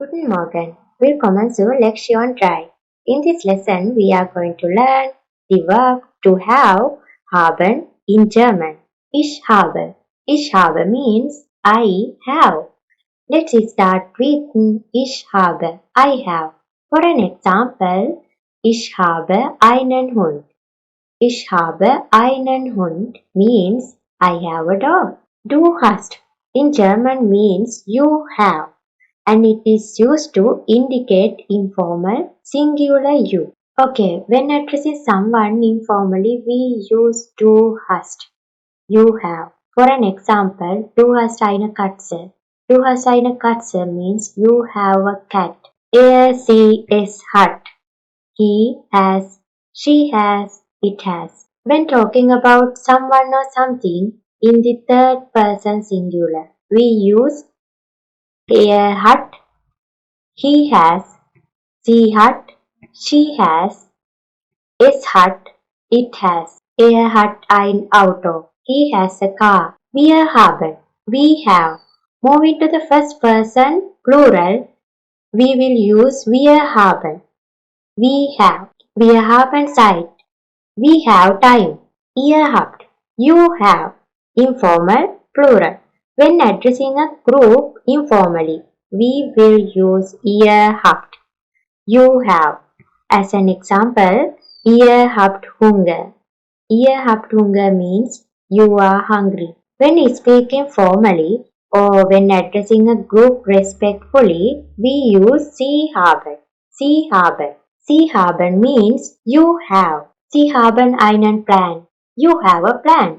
Guten Morgen. Willkommen zur Lektion 3. In this lesson, we are going to learn the verb to have, haben in German. Ich habe. Ich habe means I have. Let's start with ich habe, I have. For an example, ich habe einen Hund. Ich habe einen Hund means I have a dog. Du hast in German means you have, and it is used to indicate informal singular you. Okay, when addressing someone informally, we use du hast, you have. For an example, du hast eine Katze. Du hast eine Katze means you have a cat. Sie es hat. He has, she has, it has. When talking about someone or something in the third person singular, we use er hat, he has, sie hat, she has, es hat, it has. Er hat ein Auto. He has a car. Wir haben. We have. Moving to the first person plural, we will use wir haben. We have. Wir haben Zeit. We have time. Ihr habt. You have. Informal plural. When addressing a group informally, we will use ihr habt. You have. As an example, ihr habt Hunger. Ihr habt Hunger means you are hungry. When speaking formally or when addressing a group respectfully, we use Sie haben. Sie haben. Sie haben means you have. Sie haben einen Plan. You have a plan.